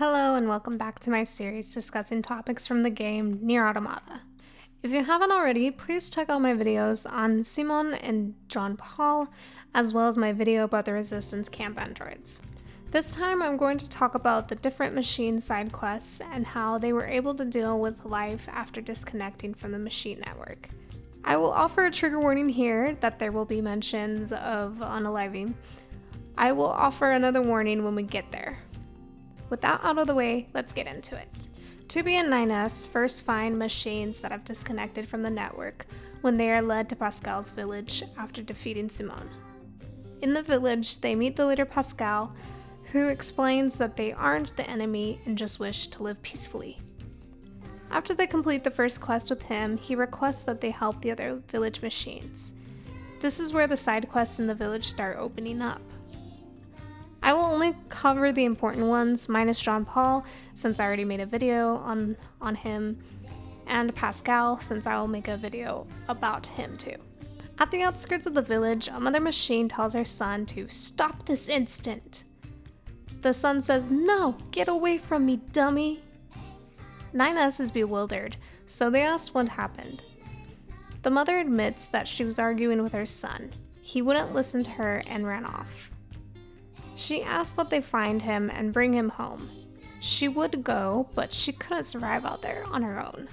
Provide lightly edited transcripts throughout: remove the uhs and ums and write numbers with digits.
Hello and welcome back to my series discussing topics from the game Nier Automata. If you haven't already, please check out my videos on Simon and John Paul, as well as my video about the Resistance camp androids. This time I'm going to talk about the different machine side quests and how they were able to deal with life after disconnecting from the machine network. I will offer a trigger warning here that there will be mentions of unaliving. I will offer another warning when we get there. With that out of the way, let's get into it. 2B and 9S first find machines that have disconnected from the network when they are led to Pascal's village after defeating Simone. In the village, they meet the leader Pascal, who explains that they aren't the enemy and just wish to live peacefully. After they complete the first quest with him, he requests that they help the other village machines. This is where the side quests in the village start opening up. I will only cover the important ones, minus Jean Paul, since I already made a video on him, and Pascal, since I will make a video about him too. At the outskirts of the village, a mother machine tells her son to stop this instant. The son says, "No, get away from me, dummy." 9S is bewildered, so they ask what happened. The mother admits that she was arguing with her son. He wouldn't listen to her and ran off. She asks that they find him and bring him home. She would go, but she couldn't survive out there on her own.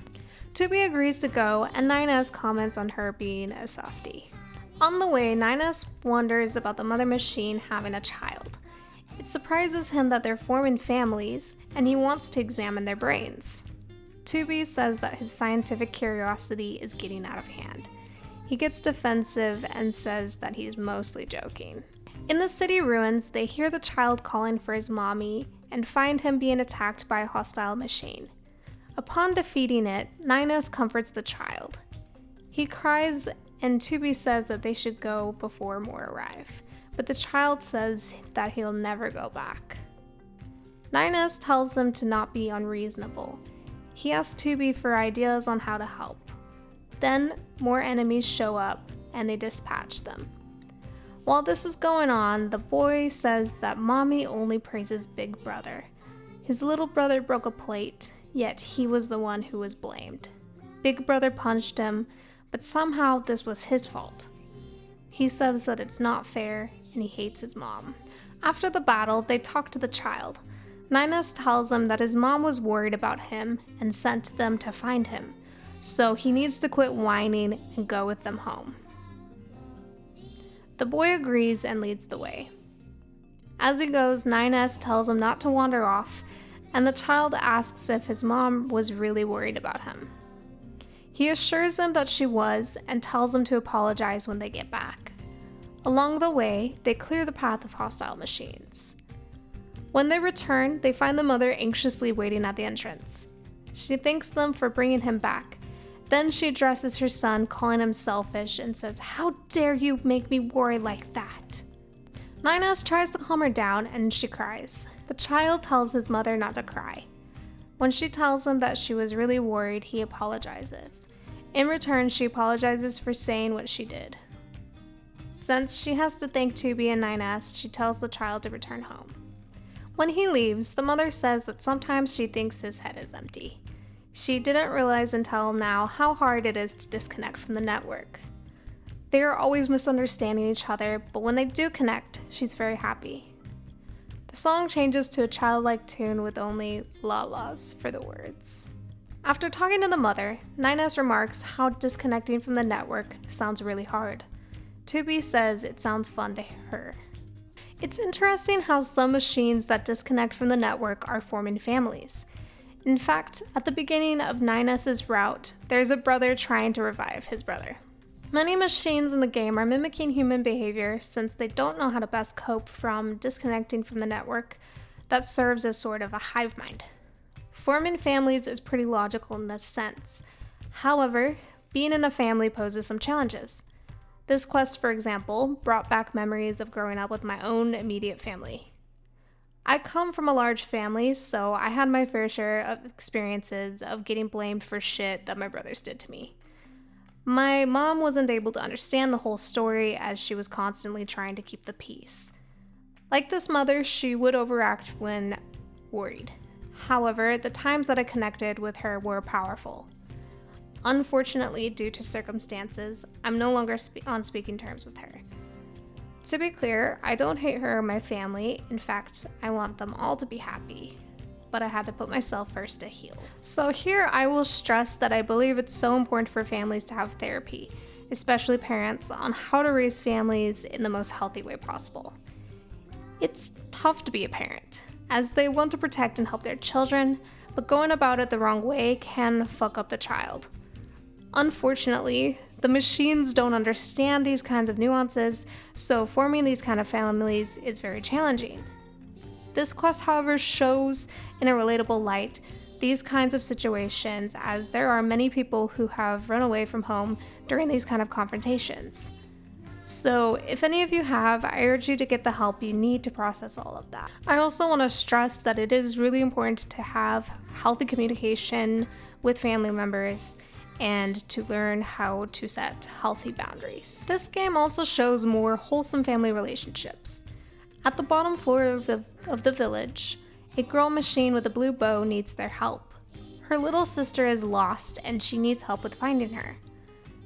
2B agrees to go, and 9S comments on her being a softie. On the way, 9S wonders about the mother machine having a child. It surprises him that they're forming families, and he wants to examine their brains. 2B says that his scientific curiosity is getting out of hand. He gets defensive and says that he's mostly joking. In the city ruins, they hear the child calling for his mommy and find him being attacked by a hostile machine. Upon defeating it, 9S comforts the child. He cries and 2B says that they should go before more arrive, but the child says that he'll never go back. 9S tells him to not be unreasonable. He asks 2B for ideas on how to help. Then more enemies show up and they dispatch them. While this is going on, the boy says that mommy only praises big brother. His little brother broke a plate, yet he was the one who was blamed. Big brother punched him, but somehow this was his fault. He says that it's not fair and he hates his mom. After the battle, they talk to the child. 9S tells him that his mom was worried about him and sent them to find him, so he needs to quit whining and go with them home. The boy agrees and leads the way. As he goes, 9S tells him not to wander off, and the child asks if his mom was really worried about him. He assures him that she was and tells him to apologize when they get back. Along the way, they clear the path of hostile machines. When they return, they find the mother anxiously waiting at the entrance. She thanks them for bringing him back. Then she addresses her son, calling him selfish, and says, "How dare you make me worry like that?" 9S tries to calm her down, and she cries. The child tells his mother not to cry. When she tells him that she was really worried, he apologizes. In return, she apologizes for saying what she did. Since she has to thank 2B and 9S, she tells the child to return home. When he leaves, the mother says that sometimes she thinks his head is empty. She didn't realize until now how hard it is to disconnect from the network. They are always misunderstanding each other, but when they do connect, she's very happy. The song changes to a childlike tune with only la-las for the words. After talking to the mother, 9S remarks how disconnecting from the network sounds really hard. 2B says it sounds fun to her. It's interesting how some machines that disconnect from the network are forming families. In fact, at the beginning of 9S's route, there's a brother trying to revive his brother. Many machines in the game are mimicking human behavior since they don't know how to best cope from disconnecting from the network that serves as sort of a hive mind. Forming families is pretty logical in this sense. However, being in a family poses some challenges. This quest, for example, brought back memories of growing up with my own immediate family. I come from a large family, so I had my fair share of experiences of getting blamed for shit that my brothers did to me. My mom wasn't able to understand the whole story as she was constantly trying to keep the peace. Like this mother, she would overact when worried. However, the times that I connected with her were powerful. Unfortunately, due to circumstances, I'm no longer on speaking terms with her. To be clear, I don't hate her or my family. In fact, I want them all to be happy. But I had to put myself first to heal. So here I will stress that I believe it's so important for families to have therapy, especially parents, on how to raise families in the most healthy way possible. It's tough to be a parent, as they want to protect and help their children, but going about it the wrong way can fuck up the child. Unfortunately, the machines don't understand these kinds of nuances, so forming these kind of families is very challenging. This quest, however, shows in a relatable light these kinds of situations, as there are many people who have run away from home during these kind of confrontations. So if any of you have, I urge you to get the help you need to process all of that. I also want to stress that it is really important to have healthy communication with family members and to learn how to set healthy boundaries. This game also shows more wholesome family relationships. At the bottom floor of the village, a girl machine with a blue bow needs their help. Her little sister is lost and she needs help with finding her.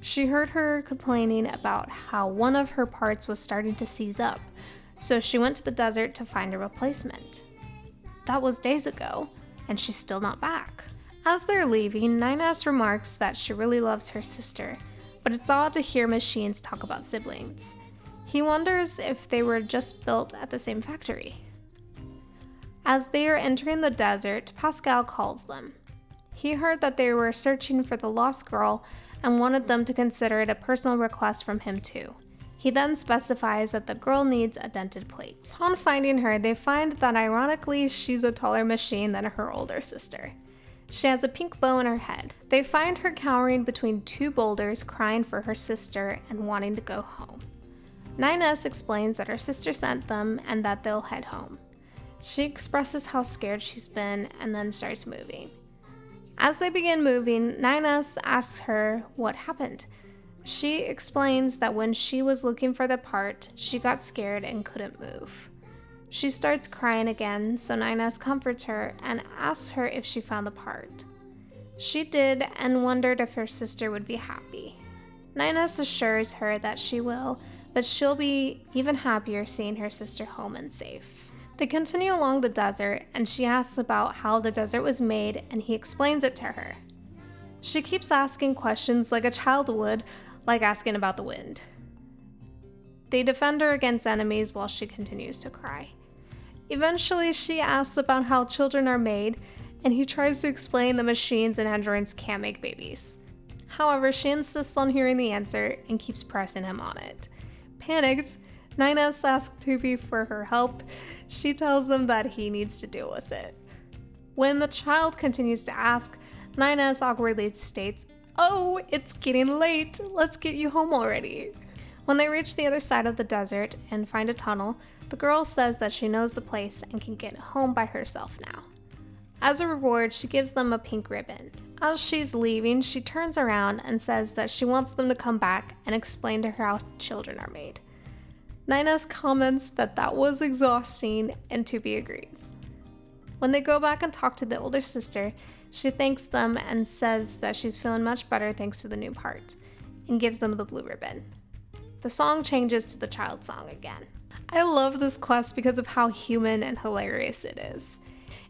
She heard her complaining about how one of her parts was starting to seize up, so she went to the desert to find a replacement. That was days ago, and she's still not back. As they're leaving, Ninas remarks that she really loves her sister, but it's odd to hear machines talk about siblings. He wonders if they were just built at the same factory. As they are entering the desert, Pascal calls them. He heard that they were searching for the lost girl and wanted them to consider it a personal request from him too. He then specifies that the girl needs a dented plate. Upon finding her, they find that ironically she's a taller machine than her older sister. She has a pink bow in her head. They find her cowering between two boulders, crying for her sister and wanting to go home. Ninas explains that her sister sent them and that they'll head home. She expresses how scared she's been and then starts moving. As they begin moving, Ninas asks her what happened. She explains that when she was looking for the part, she got scared and couldn't move. She starts crying again, so Ninas comforts her and asks her if she found the part. She did and wondered if her sister would be happy. Ninas assures her that she will, but she'll be even happier seeing her sister home and safe. They continue along the desert, and she asks about how the desert was made, and he explains it to her. She keeps asking questions like a child would, like asking about the wind. They defend her against enemies while she continues to cry. Eventually, she asks about how children are made, and he tries to explain the machines and androids can't make babies. However, she insists on hearing the answer and keeps pressing him on it. Panicked, Ninas asks Tubi for her help. She tells him that he needs to deal with it. When the child continues to ask, Ninas awkwardly states, "Oh, it's getting late. Let's get you home already." When they reach the other side of the desert and find a tunnel, the girl says that she knows the place and can get home by herself now. As a reward, she gives them a pink ribbon. As she's leaving, she turns around and says that she wants them to come back and explain to her how children are made. Ninas comments that that was exhausting, and Tubi agrees. When they go back and talk to the older sister, she thanks them and says that she's feeling much better thanks to the new part, and gives them the blue ribbon. The song changes to the child song again. I love this quest because of how human and hilarious it is.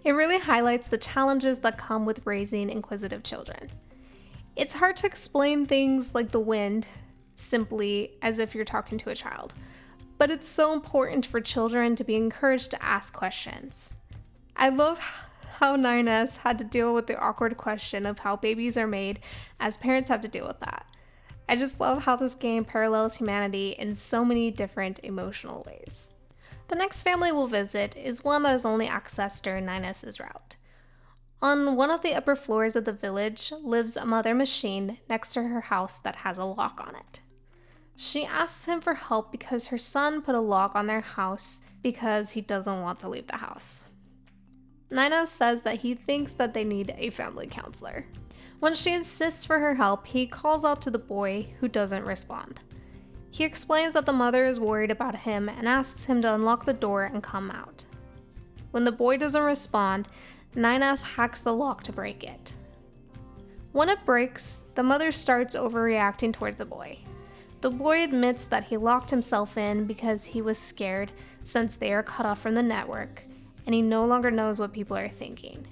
It really highlights the challenges that come with raising inquisitive children. It's hard to explain things like the wind simply as if you're talking to a child, but it's so important for children to be encouraged to ask questions. I love how Ninas had to deal with the awkward question of how babies are made, as parents have to deal with that. I just love how this game parallels humanity in so many different emotional ways. The next family we'll visit is one that is only accessed during Ninas' route. On one of the upper floors of the village lives a mother machine next to her house that has a lock on it. She asks him for help because her son put a lock on their house because he doesn't want to leave the house. Ninas says that he thinks that they need a family counselor. When she insists for her help, he calls out to the boy, who doesn't respond. He explains that the mother is worried about him and asks him to unlock the door and come out. When the boy doesn't respond, 9S hacks the lock to break it. When it breaks, the mother starts overreacting towards the boy. The boy admits that he locked himself in because he was scared since they are cut off from the network, and he no longer knows what people are thinking.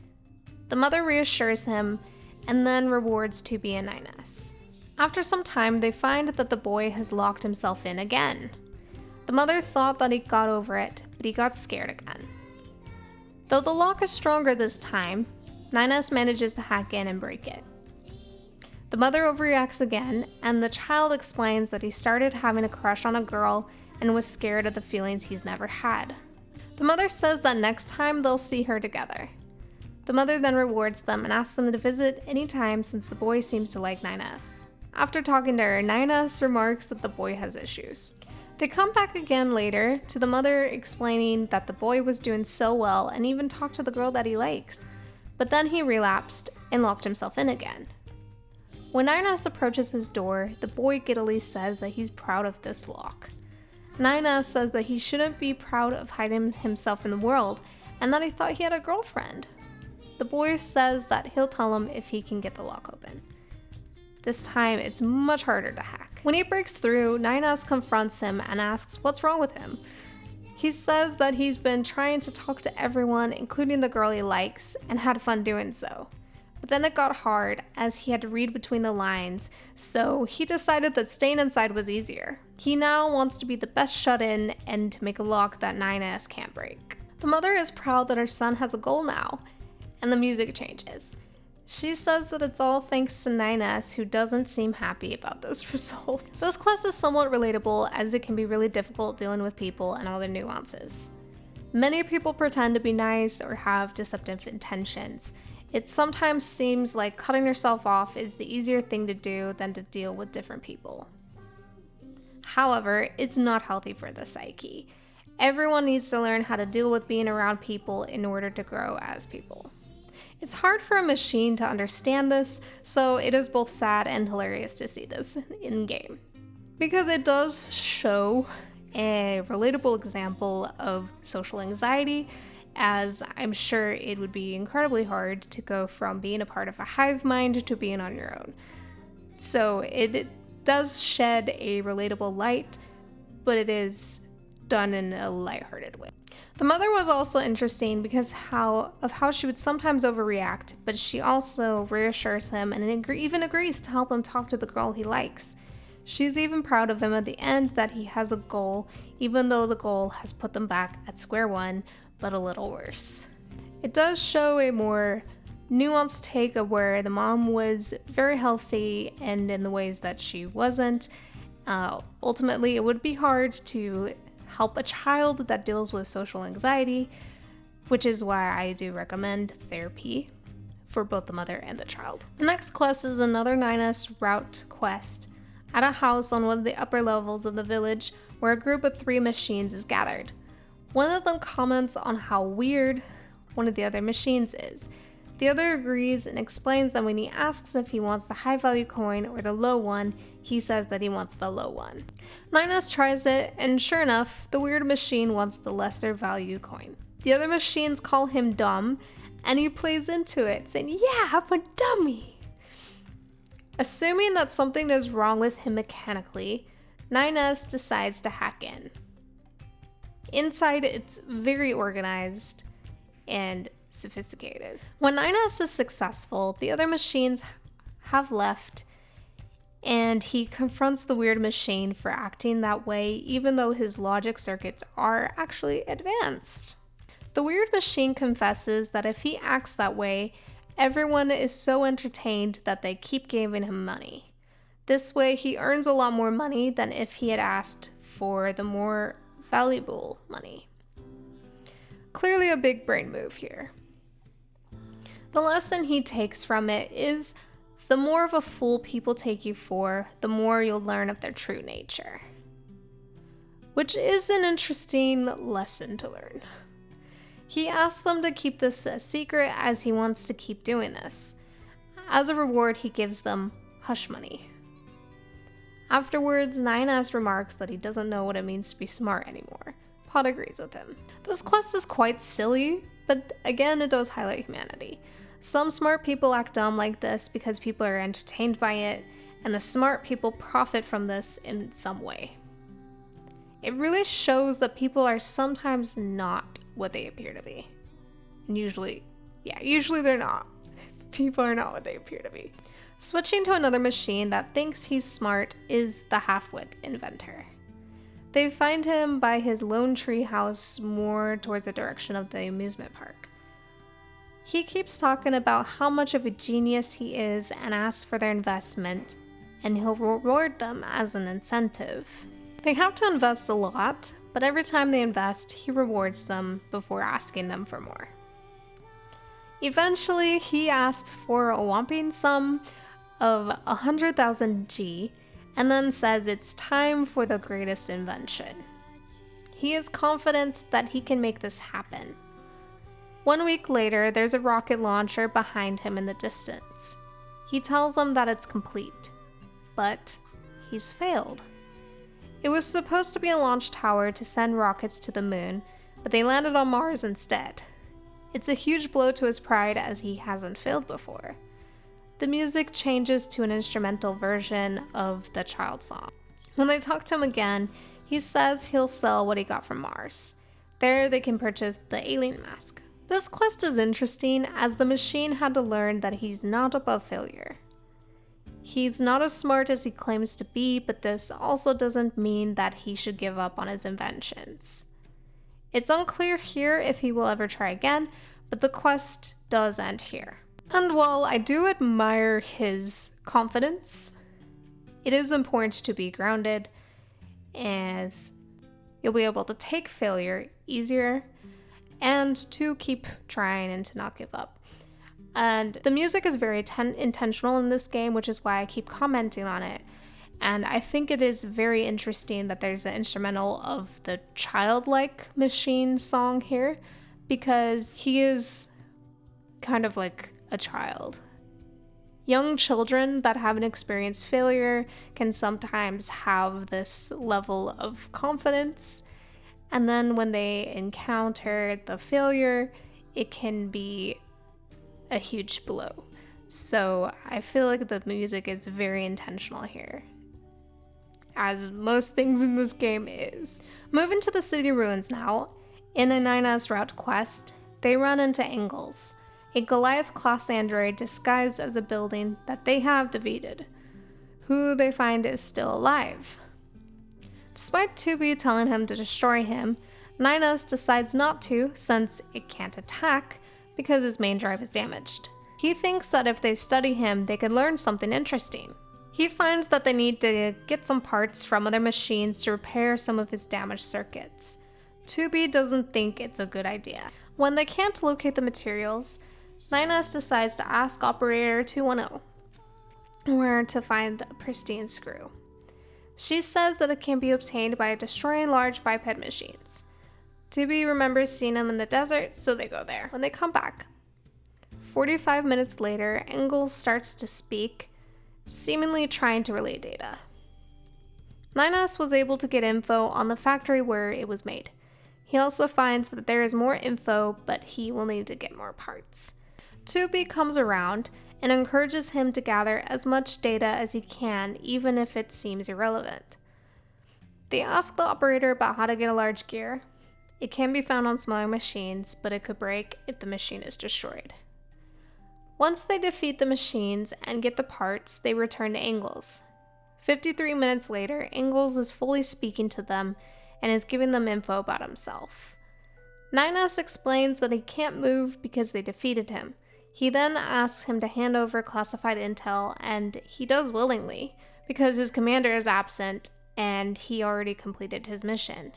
The mother reassures him and then rewards 2B and 9S. After some time, they find that the boy has locked himself in again. The mother thought that he got over it, but he got scared again. Though the lock is stronger this time, 9S manages to hack in and break it. The mother overreacts again, and the child explains that he started having a crush on a girl and was scared of the feelings he's never had. The mother says that next time they'll see her together. The mother then rewards them and asks them to visit anytime since the boy seems to like 9S. After talking to her, 9S remarks that the boy has issues. They come back again later to the mother explaining that the boy was doing so well and even talked to the girl that he likes, but then he relapsed and locked himself in again. When 9S approaches his door, the boy giddily says that he's proud of this lock. 9S says that he shouldn't be proud of hiding himself in the world and that he thought he had a girlfriend. The boy says that he'll tell him if he can get the lock open. This time, it's much harder to hack. When he breaks through, 9S confronts him and asks what's wrong with him. He says that he's been trying to talk to everyone, including the girl he likes, and had fun doing so. But then it got hard as he had to read between the lines, so he decided that staying inside was easier. He now wants to be the best shut-in and to make a lock that 9S can't break. The mother is proud that her son has a goal now, and the music changes. She says that it's all thanks to 9S, who doesn't seem happy about this result. This quest is somewhat relatable as it can be really difficult dealing with people and all their nuances. Many people pretend to be nice or have deceptive intentions. It sometimes seems like cutting yourself off is the easier thing to do than to deal with different people. However, it's not healthy for the psyche. Everyone needs to learn how to deal with being around people in order to grow as people. It's hard for a machine to understand this, so it is both sad and hilarious to see this in-game. Because it does show a relatable example of social anxiety, as I'm sure it would be incredibly hard to go from being a part of a hive mind to being on your own. So it does shed a relatable light, but it is done in a lighthearted way. The mother was also interesting because how she would sometimes overreact, but she also reassures him and even agrees to help him talk to the girl he likes. She's even proud of him at the end that he has a goal, even though the goal has put them back at square one, but a little worse. It does show a more nuanced take of where the mom was very healthy and in the ways that she wasn't. Ultimately, it would be hard to help a child that deals with social anxiety, which is why I do recommend therapy for both the mother and the child. The next quest is another 9S route quest at a house on one of the upper levels of the village where a group of 3 machines is gathered. One of them comments on how weird one of the other machines is. The other agrees and explains that when he asks if he wants the high value coin or the low one, he says that he wants the low one. 9S tries it, and sure enough, the weird machine wants the lesser value coin. The other machines call him dumb, and he plays into it, saying, "Yeah, I'm a dummy." Assuming that something is wrong with him mechanically, 9S decides to hack in. Inside, it's very organized and sophisticated. When 9S is successful, the other machines have left, and he confronts the weird machine for acting that way even though his logic circuits are actually advanced. The weird machine confesses that if he acts that way, everyone is so entertained that they keep giving him money. This way, he earns a lot more money than if he had asked for the more valuable money. Clearly a big brain move here. The lesson he takes from it is the more of a fool people take you for, the more you'll learn of their true nature. Which is an interesting lesson to learn. He asks them to keep this a secret as he wants to keep doing this. As a reward, he gives them hush money. Afterwards, 9S remarks that he doesn't know what it means to be smart anymore. Pod agrees with him. This quest is quite silly, But again, it does highlight humanity. Some smart people act dumb like this because people are entertained by it, and the smart people profit from this in some way. It really shows that people are sometimes not what they appear to be. And usually they're not. People are not what they appear to be. Switching to another machine that thinks he's smart is the half-wit inventor. They find him by his lone tree house more towards the direction of the amusement park. He keeps talking about how much of a genius he is and asks for their investment, and he'll reward them as an incentive. They have to invest a lot, but every time they invest, he rewards them before asking them for more. Eventually, he asks for a whopping sum of 100,000 G, and then says it's time for the greatest invention. He is confident that he can make this happen. 1 week later, there's a rocket launcher behind him in the distance. He tells them that it's complete, but he's failed. It was supposed to be a launch tower to send rockets to the moon, but they landed on Mars instead. It's a huge blow to his pride as he hasn't failed before. The music changes to an instrumental version of the child song. When they talk to him again, he says he'll sell what he got from Mars. There they can purchase the alien mask. This quest is interesting as the machine had to learn that he's not above failure. He's not as smart as he claims to be, but this also doesn't mean that he should give up on his inventions. It's unclear here if he will ever try again, but the quest does end here. And while I do admire his confidence, it is important to be grounded, as you'll be able to take failure easier and to keep trying and to not give up. And the music is very intentional in this game, which is why I keep commenting on it. And I think it is very interesting that there's an instrumental of the childlike machine song here, because he is kind of like a child. Young children that haven't experienced failure can sometimes have this level of confidence, and then when they encounter the failure, it can be a huge blow. So I feel like the music is very intentional here, as most things in this game is. Moving to the city ruins now, in a 9S route quest, they run into Engels, a Goliath-class android disguised as a building that they have defeated, who they find is still alive. Despite 2B telling him to destroy him, 9S decides not to since it can't attack because his main drive is damaged. He thinks that if they study him, they could learn something interesting. He finds that they need to get some parts from other machines to repair some of his damaged circuits. 2B doesn't think it's a good idea. When they can't locate the materials, 9S decides to ask Operator 210 where to find a pristine screw. She says that it can be obtained by destroying large biped machines. 2B remembers seeing them in the desert, so they go there. When they come back, 45 minutes later, Engels starts to speak, seemingly trying to relay data. 9S was able to get info on the factory where it was made. He also finds that there is more info, but he will need to get more parts. 2B comes around and encourages him to gather as much data as he can, even if it seems irrelevant. They ask the operator about how to get a large gear. It can be found on smaller machines, but it could break if the machine is destroyed. Once they defeat the machines and get the parts, they return to Engels. 53 minutes later, Engels is fully speaking to them and is giving them info about himself. 9S explains that he can't move because they defeated him. He then asks him to hand over classified intel, and he does willingly, because his commander is absent and he already completed his mission.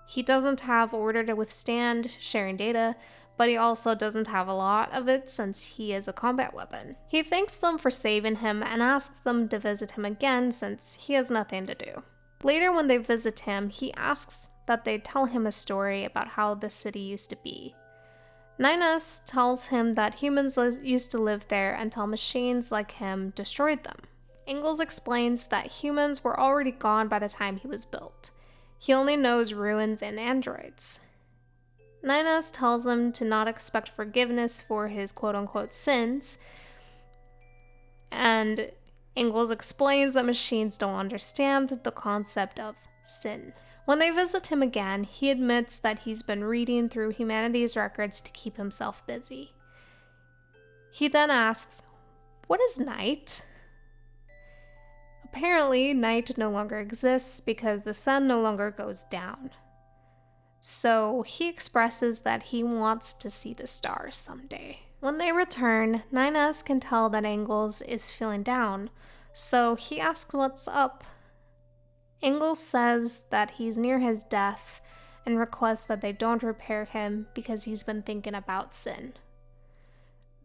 He doesn't have order to withstand sharing data, but he also doesn't have a lot of it since he is a combat weapon. He thanks them for saving him and asks them to visit him again since he has nothing to do. Later when they visit him, he asks that they tell him a story about how the city used to be. 9S tells him that humans used to live there until machines like him destroyed them. Engels explains that humans were already gone by the time he was built. He only knows ruins and androids. Nines tells him to not expect forgiveness for his quote-unquote sins, and Ingalls explains that machines don't understand the concept of sin. When they visit him again, he admits that he's been reading through humanity's records to keep himself busy. He then asks, "What is night?" Apparently, night no longer exists because the sun no longer goes down. So he expresses that he wants to see the stars someday. When they return, Nines can tell that Ingalls is feeling down, so he asks what's up. Ingalls says that he's near his death and requests that they don't repair him because he's been thinking about sin.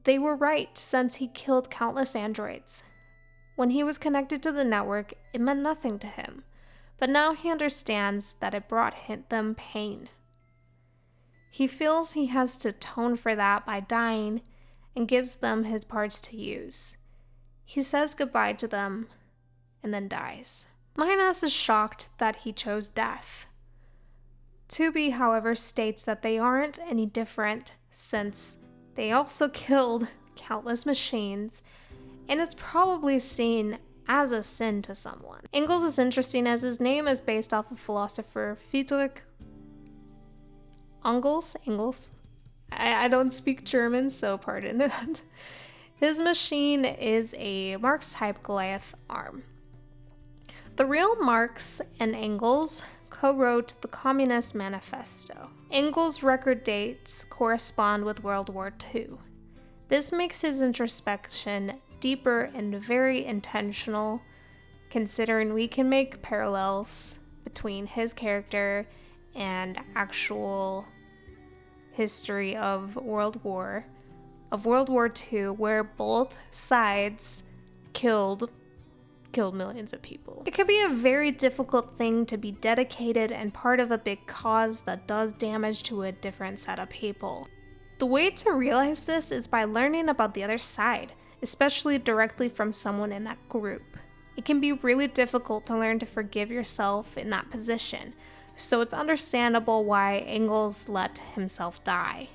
They were right, since he killed countless androids. When he was connected to the network, it meant nothing to him, but now he understands that it brought them pain. He feels he has to atone for that by dying and gives them his parts to use. He says goodbye to them and then dies. Nines is shocked that he chose death. 2B, however, states that they aren't any different since they also killed countless machines, and it's probably seen as a sin to someone. Ingalls is interesting as his name is based off of philosopher Friedrich Engels. I don't speak German, so pardon that. His machine is a Marx-type Goliath arm. The real Marx and Engels co-wrote the Communist Manifesto. Engels' record dates correspond with World War II. This makes his introspection deeper and very intentional, considering we can make parallels between his character and actual history of World War II, where both sides killed millions of people. It can be a very difficult thing to be dedicated and part of a big cause that does damage to a different set of people. The way to realize this is by learning about the other side, especially directly from someone in that group. It can be really difficult to learn to forgive yourself in that position, so it's understandable why Ingalls let himself die.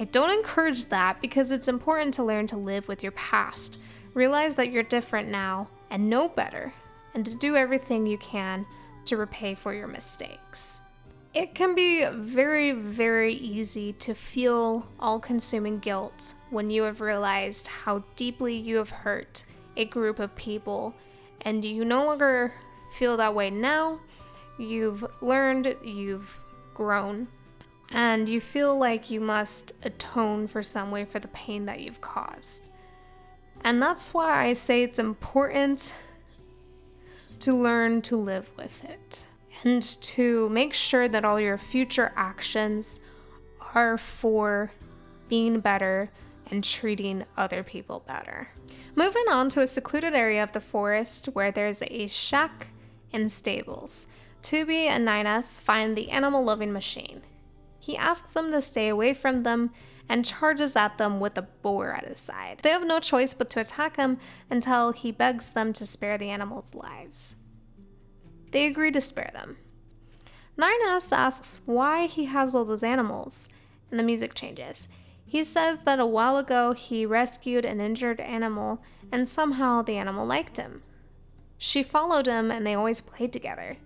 I don't encourage that because it's important to learn to live with your past, realize that you're different now, and know better, and to do everything you can to repay for your mistakes. It can be very, very easy to feel all-consuming guilt when you have realized how deeply you have hurt a group of people, and you no longer feel that way now. You've learned, you've grown, and you feel like you must atone for some way for the pain that you've caused. And that's why I say it's important to learn to live with it and to make sure that all your future actions are for being better and treating other people better. Moving on to a secluded area of the forest where there's a shack and stables. 2B and Nines find the animal-loving machine. He asks them to stay away from them and charges at them with a boar at his side. They have no choice but to attack him until he begs them to spare the animals' lives. They agree to spare them. Nines asks why he has all those animals, and the music changes. He says that a while ago he rescued an injured animal, and somehow the animal liked him. She followed him, and they always played together.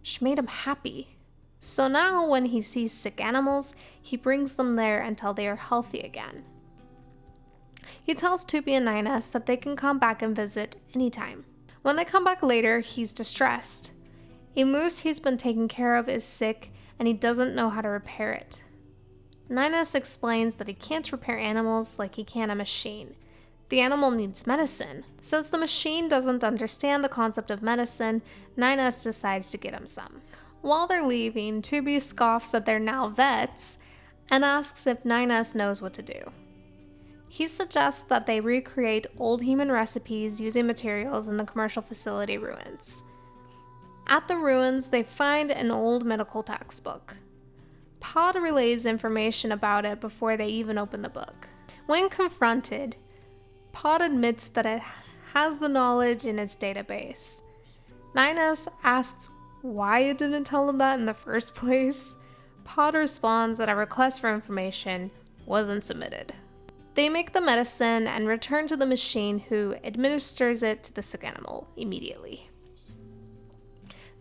She made him happy. So now when he sees sick animals, he brings them there until they are healthy again. He tells 2B and Nines that they can come back and visit anytime. When they come back later, he's distressed. A moose he's been taking care of is sick, and he doesn't know how to repair it. Nines explains that he can't repair animals like he can a machine. The animal needs medicine. Since the machine doesn't understand the concept of medicine, Nines decides to get him some. While they're leaving, 2B scoffs that they're now vets and asks if Nines knows what to do. He suggests that they recreate old human recipes using materials in the commercial facility ruins. At the ruins, they find an old medical textbook. Pod relays information about it before they even open the book. When confronted, Pod admits that it has the knowledge in its database. Nines asks why it didn't tell him that in the first place. Pod responds that a request for information wasn't submitted. They make the medicine and return to the machine, who administers it to the sick animal immediately.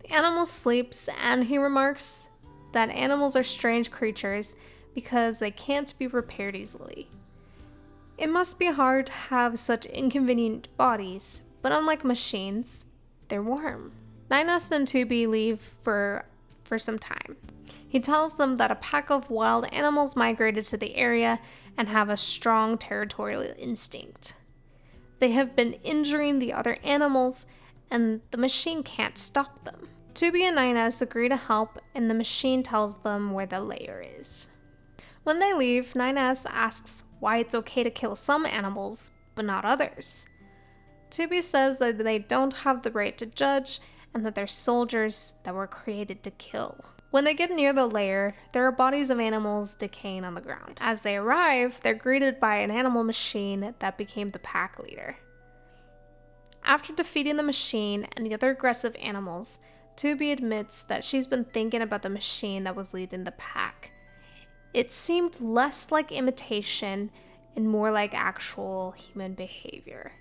The animal sleeps, and he remarks that animals are strange creatures because they can't be repaired easily. It must be hard to have such inconvenient bodies, but unlike machines, they're warm. Ninus and Tubi leave for some time. He tells them that a pack of wild animals migrated to the area and have a strong territorial instinct. They have been injuring the other animals, and the machine can't stop them. Tubi and Ninus agree to help, and the machine tells them where the lair is. When they leave, Ninus asks why it's okay to kill some animals, but not others. Tubi says that they don't have the right to judge, and that they're soldiers that were created to kill. When they get near the lair, there are bodies of animals decaying on the ground. As they arrive, they're greeted by an animal machine that became the pack leader. After defeating the machine and the other aggressive animals, Tubi admits that she's been thinking about the machine that was leading the pack. It seemed less like imitation and more like actual human behavior.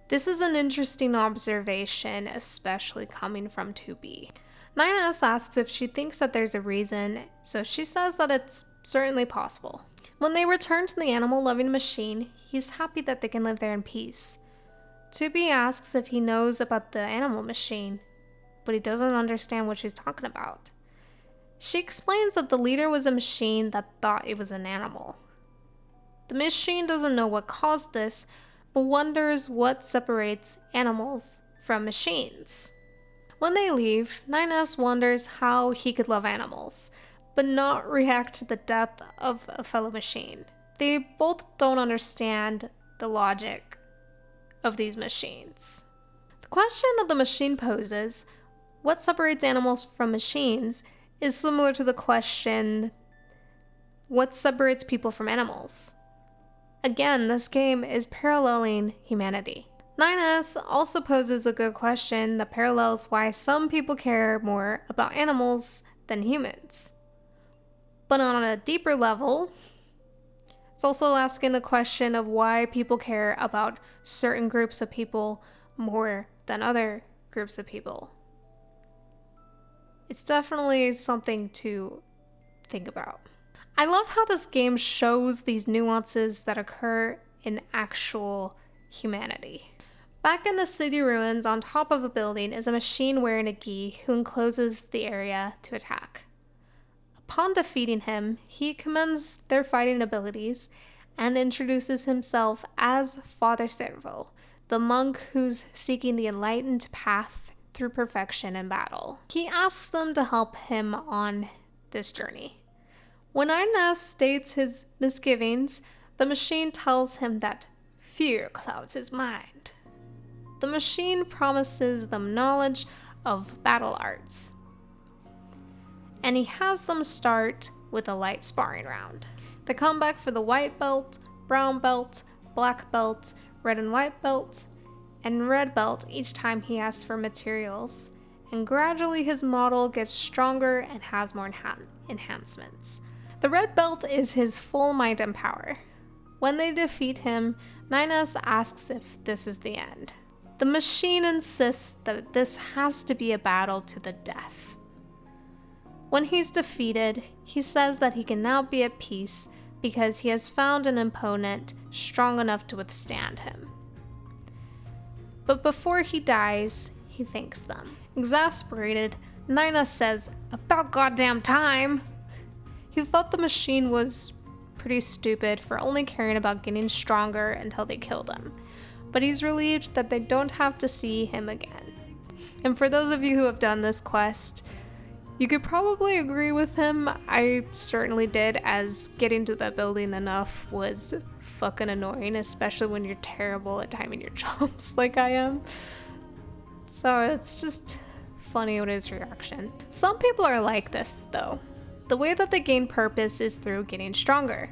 This is an interesting observation, especially coming from Tubi. Ninus asks if she thinks that there's a reason, so she says that it's certainly possible. When they return to the animal-loving machine, he's happy that they can live there in peace. Tubi asks if he knows about the animal machine, but he doesn't understand what she's talking about. She explains that the leader was a machine that thought it was an animal. The machine doesn't know what caused this, but wonders what separates animals from machines. When they leave, Ninus wonders how he could love animals, but not react to the death of a fellow machine. They both don't understand the logic of these machines. The question that the machine poses, what separates animals from machines, is similar to the question, what separates people from animals? Again, this game is paralleling humanity. Ninus also poses a good question that parallels why some people care more about animals than humans. But on a deeper level, it's also asking the question of why people care about certain groups of people more than other groups of people. It's definitely something to think about. I love how this game shows these nuances that occur in actual humanity. Back in the city ruins, on top of a building, is a machine wearing a gi who encloses the area to attack. Upon defeating him, he commends their fighting abilities and introduces himself as Father Servo, the monk who's seeking the enlightened path through perfection in battle. He asks them to help him on this journey. When Inez states his misgivings, the machine tells him that fear clouds his mind. The machine promises them knowledge of battle arts, and he has them start with a light sparring round. They come back for the white belt, brown belt, black belt, red and white belt, and red belt each time he asks for materials, and gradually his model gets stronger and has more enhancements. The red belt is his full might and power. When they defeat him, Ninus asks if this is the end. The machine insists that this has to be a battle to the death. When he's defeated, he says that he can now be at peace because he has found an opponent strong enough to withstand him. But before he dies, he thanks them. Exasperated, Ninus says, "About goddamn time!" He thought the machine was pretty stupid for only caring about getting stronger until they killed him, but he's relieved that they don't have to see him again. And for those of you who have done this quest, you could probably agree with him. I certainly did, as getting to that building enough was fucking annoying, especially when you're terrible at timing your jumps like I am. So it's just funny with his reaction. Some people are like this though. The way that they gain purpose is through getting stronger.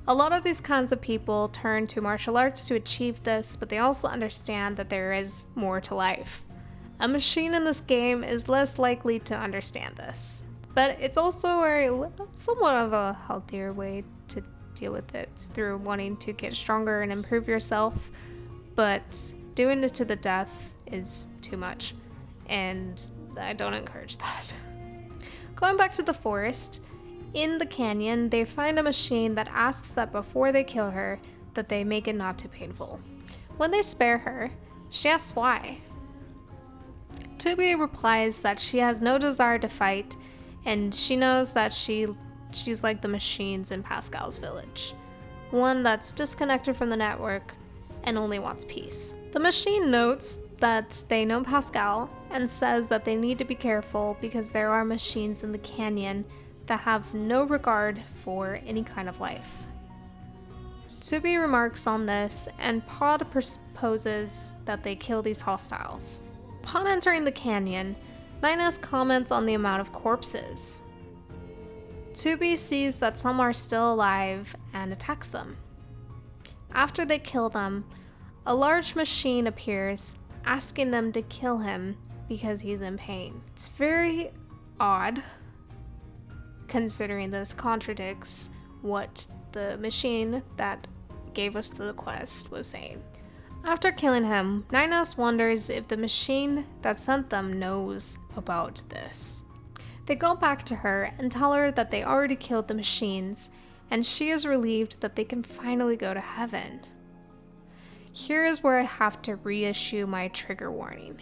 A lot of these kinds of people turn to martial arts to achieve this, but they also understand that there is more to life. A machine in this game is less likely to understand this. But it's also somewhat of a healthier way to deal with it. It's through wanting to get stronger and improve yourself, but doing it to the death is too much, and I don't encourage that. Going back to the forest, in the canyon, they find a machine that asks that before they kill her, that they make it not too painful. When they spare her, she asks why. Tubi replies that she has no desire to fight, and she knows that she's like the machines in Pascal's village, one that's disconnected from the network and only wants peace. The machine notes that they know Pascal and says that they need to be careful because there are machines in the canyon that have no regard for any kind of life. Tubi remarks on this, and Pod proposes that they kill these hostiles. Upon entering the canyon, Nines comments on the amount of corpses. Tubi sees that some are still alive and attacks them. After they kill them, a large machine appears, asking them to kill him because he's in pain. It's very odd, considering this contradicts what the machine that gave us the quest was saying. After killing him, Nines wonders if the machine that sent them knows about this. They go back to her and tell her that they already killed the machines, and she is relieved that they can finally go to heaven. Here is where I have to reissue my trigger warning.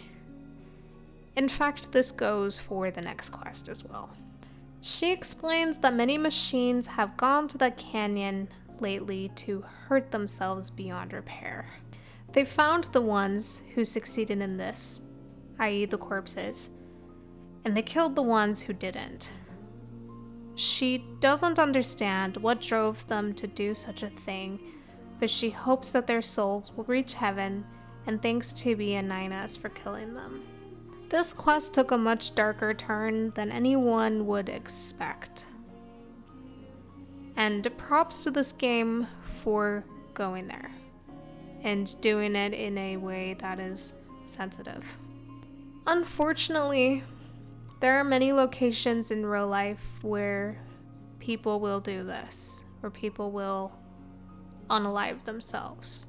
In fact, this goes for the next quest as well. She explains that many machines have gone to the canyon lately to hurt themselves beyond repair. They found the ones who succeeded in this, i.e. the corpses, and they killed the ones who didn't. She doesn't understand what drove them to do such a thing, but she hopes that their souls will reach heaven, and thanks Tubi and Nines for killing them. This quest took a much darker turn than anyone would expect. And props to this game for going there and doing it in a way that is sensitive. Unfortunately, there are many locations in real life where people will do this, where people will unalive themselves.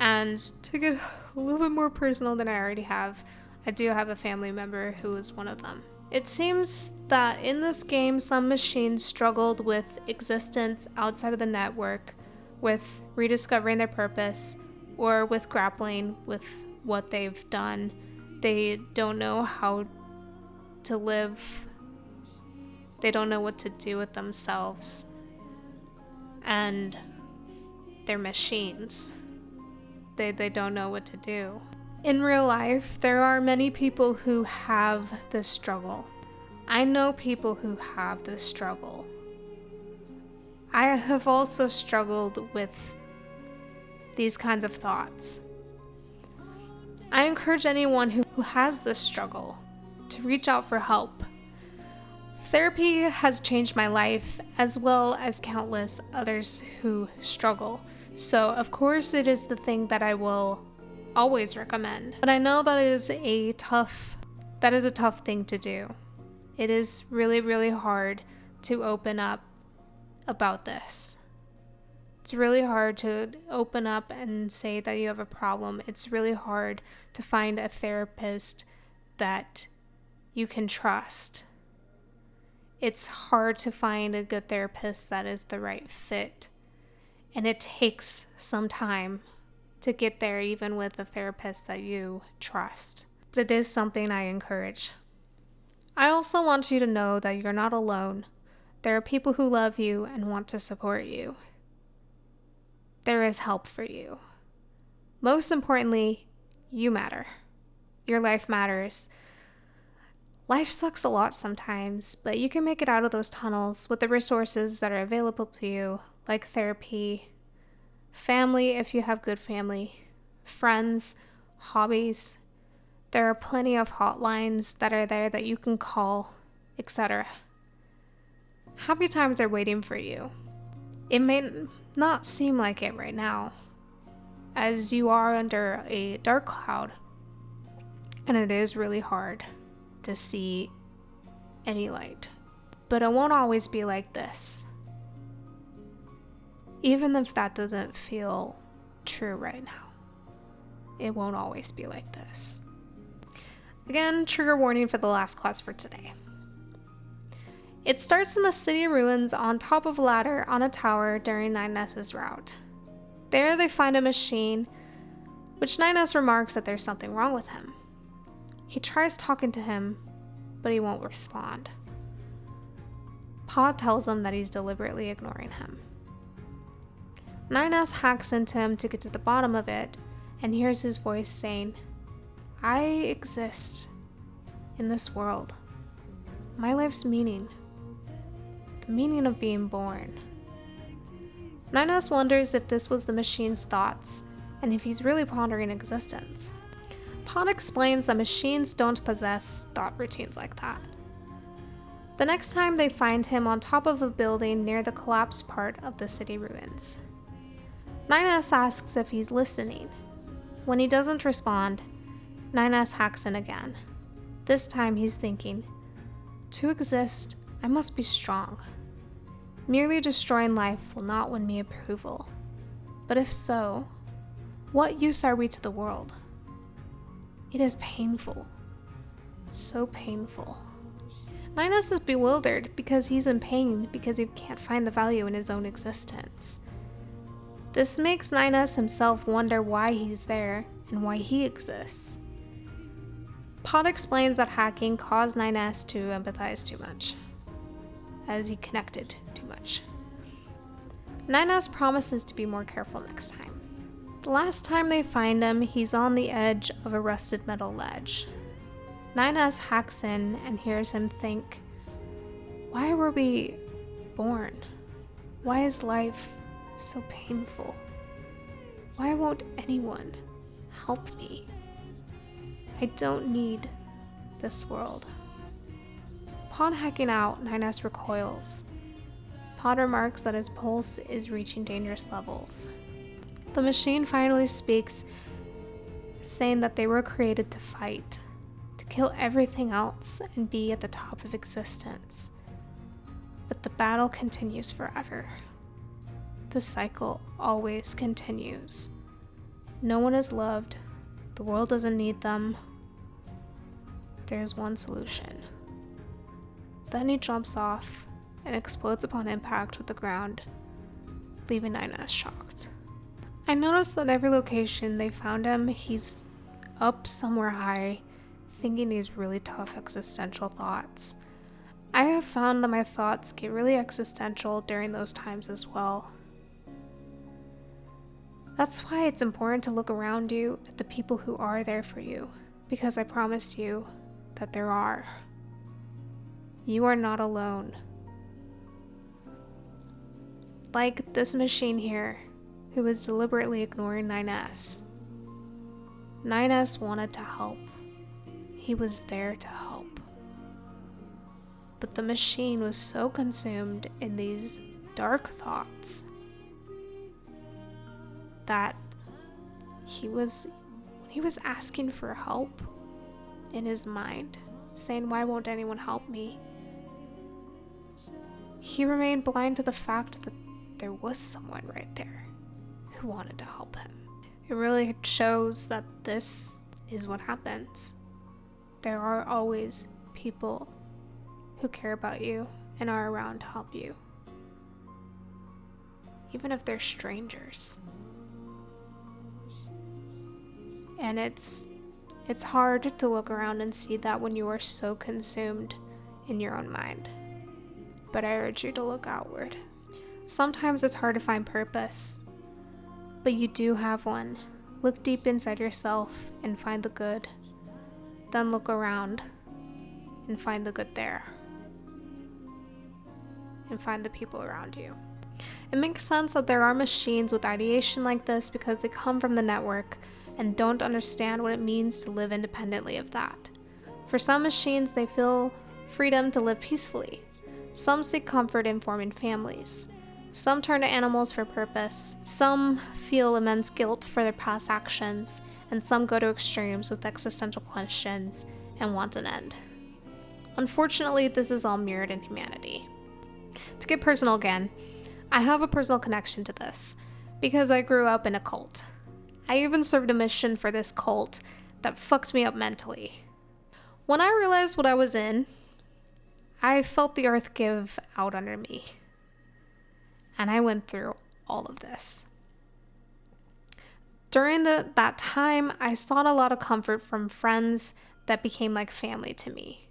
And to get a little bit more personal than I already have, I do have a family member who is one of them. It seems that in this game, some machines struggled with existence outside of the network, with rediscovering their purpose, or with grappling with what they've done. They don't know how to live. They don't know what to do with themselves. And they're machines. They don't know what to do. In real life, there are many people who have this struggle. I know people who have this struggle. I have also struggled with these kinds of thoughts. I encourage anyone who has this struggle to reach out for help. Therapy has changed my life, as well as countless others who struggle. So, of course, it is the thing that I will always recommend. But I know that is a tough thing to do. It is really, really hard to open up about this. It's really hard to open up and say that you have a problem. It's really hard to find a therapist that you can trust. It's hard to find a good therapist that is the right fit. And it takes some time to get there, even with a therapist that you trust. But it is something I encourage. I also want you to know that you're not alone. There are people who love you and want to support you. There is help for you. Most importantly, you matter. Your life matters. Life sucks a lot sometimes, but you can make it out of those tunnels with the resources that are available to you, like therapy, family if you have good family, friends, hobbies. There are plenty of hotlines that are there that you can call, etc. Happy times are waiting for you. It may not seem like it right now, as you are under a dark cloud, and it is really hard to see any light. But it won't always be like this. Even if that doesn't feel true right now, it won't always be like this. Again, trigger warning for the last quest for today. It starts in the city ruins on top of a ladder on a tower during 9S's route. There they find a machine, which 9S remarks that there's something wrong with him. He tries talking to him, but he won't respond. Pod tells him that he's deliberately ignoring him. 9S hacks into him to get to the bottom of it and hears his voice saying, "I exist in this world. My life's meaning. The meaning of being born." 9S wonders if this was the machine's thoughts and if he's really pondering existence. Pod explains that machines don't possess thought routines like that. The next time they find him on top of a building near the collapsed part of the city ruins. 9S asks if he's listening. When he doesn't respond, 9S hacks in again. This time he's thinking, "To exist, I must be strong. Merely destroying life will not win me approval. But if so, what use are we to the world? It is painful. So painful." 9S is bewildered because he's in pain because he can't find the value in his own existence. This makes 9S himself wonder why he's there and why he exists. Pod explains that hacking caused 9S to empathize too much, as he connected too much. 9S promises to be more careful next time. The last time they find him, he's on the edge of a rusted metal ledge. 9S hacks in and hears him think, "Why were we born? Why is life so painful? Why won't anyone help me? I don't need this world." Upon hacking out, 9S recoils. Pod remarks that his pulse is reaching dangerous levels. The machine finally speaks, saying that they were created to fight, to kill everything else and be at the top of existence. But the battle continues forever. The cycle always continues. No one is loved. The world doesn't need them. There's one solution. Then he jumps off and explodes upon impact with the ground, leaving 9S shocked. I noticed that every location they found him, he's up somewhere high, thinking these really tough existential thoughts. I have found that my thoughts get really existential during those times as well. That's why it's important to look around you at the people who are there for you, because I promise you that there are. You are not alone. Like this machine here, who was deliberately ignoring 9S. 9S wanted to help. He was there to help. But the machine was so consumed in these dark thoughts that when he was asking for help in his mind, saying, "Why won't anyone help me?" he remained blind to the fact that there was someone right there who wanted to help him. It really shows that this is what happens. There are always people who care about you and are around to help you, even if they're strangers. And it's hard to look around and see that when you are so consumed in your own mind. But I urge you to look outward. Sometimes it's hard to find purpose, but you do have one. Look deep inside yourself and find the good. Then look around and find the good there. And find the people around you. It makes sense that there are machines with ideation like this because they come from the network and don't understand what it means to live independently of that. For some machines, they feel freedom to live peacefully. Some seek comfort in forming families. Some turn to animals for purpose. Some feel immense guilt for their past actions, and some go to extremes with existential questions and want an end. Unfortunately, this is all mirrored in humanity. To get personal again, I have a personal connection to this because I grew up in a cult. I even served a mission for this cult that fucked me up mentally. When I realized what I was in, I felt the earth give out under me. And I went through all of this. During that time, I sought a lot of comfort from friends that became like family to me.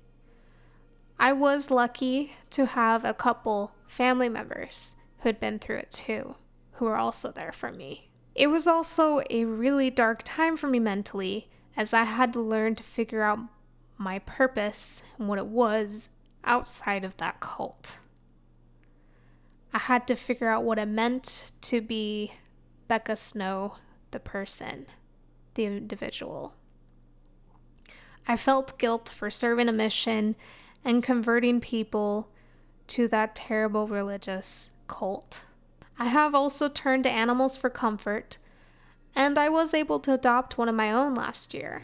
I was lucky to have a couple family members who had been through it too, who were also there for me. It was also a really dark time for me mentally, as I had to learn to figure out my purpose and what it was outside of that cult. I had to figure out what it meant to be Becca Snow, the person, the individual. I felt guilt for serving a mission and converting people to that terrible religious cult. I have also turned to animals for comfort, and I was able to adopt one of my own last year.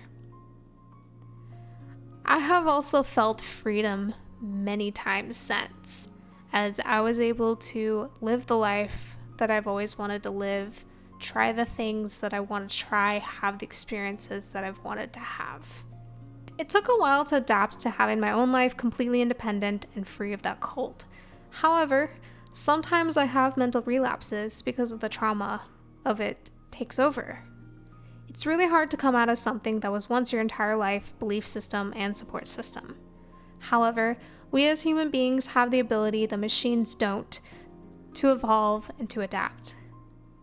I have also felt freedom many times since, as I was able to live the life that I've always wanted to live, try the things that I want to try, have the experiences that I've wanted to have. It took a while to adapt to having my own life completely independent and free of that cult. However, sometimes I have mental relapses because of the trauma of it takes over. It's really hard to come out of something that was once your entire life, belief system, and support system. However, we as human beings have the ability the machines don't to evolve and to adapt.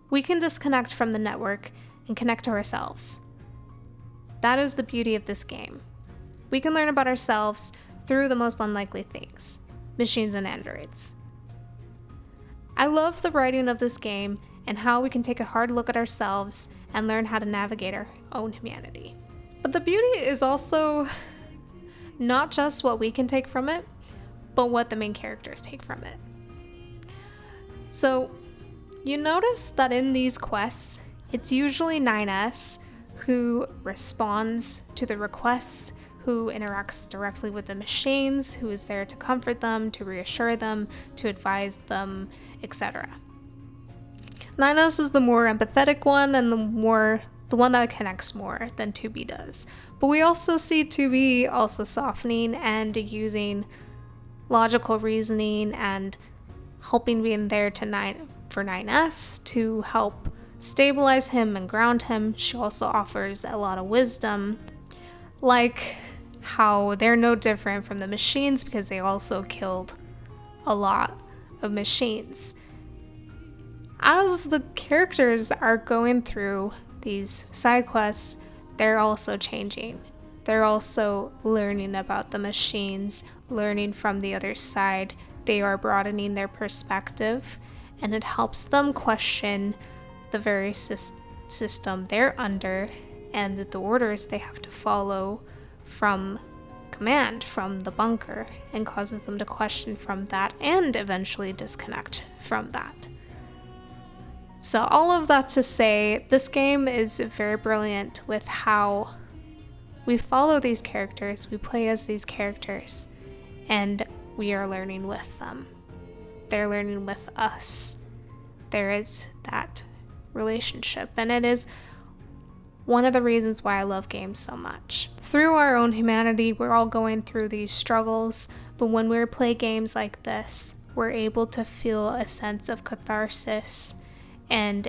We can disconnect from the network and connect to ourselves. That is the beauty of this game. We can learn about ourselves through the most unlikely things, machines and androids. I love the writing of this game and how we can take a hard look at ourselves and learn how to navigate our own humanity. But the beauty is also not just what we can take from it, but what the main characters take from it. So, you notice that in these quests, it's usually 9S who responds to the requests, who interacts directly with the machines, who is there to comfort them, to reassure them, to advise them, etc. 9S is the more empathetic one and the one that connects more than 2B does. But we also see 2B also softening and using logical reasoning and helping being there for 9S to help stabilize him and ground him. She also offers a lot of wisdom, like how they're no different from the machines because they also killed a lot of machines. As the characters are going through these side quests, they're also changing. They're also learning about the machines, learning from the other side. They are broadening their perspective, and it helps them question the very system they're under and the orders they have to follow from command, from the bunker, and causes them to question from that and eventually disconnect from that. So all of that to say, this game is very brilliant with how we follow these characters, we play as these characters, and we are learning with them. They're learning with us. There is that relationship, and it is one of the reasons why I love games so much. Through our own humanity, we're all going through these struggles, but when we play games like this, we're able to feel a sense of catharsis and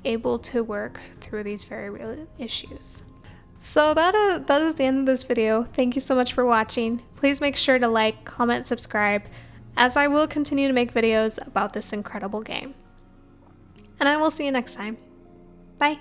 able to work through these very real issues. So that is the end of this video. Thank you so much for watching. Please make sure to like, comment, subscribe, as I will continue to make videos about this incredible game. And I will see you next time. Bye.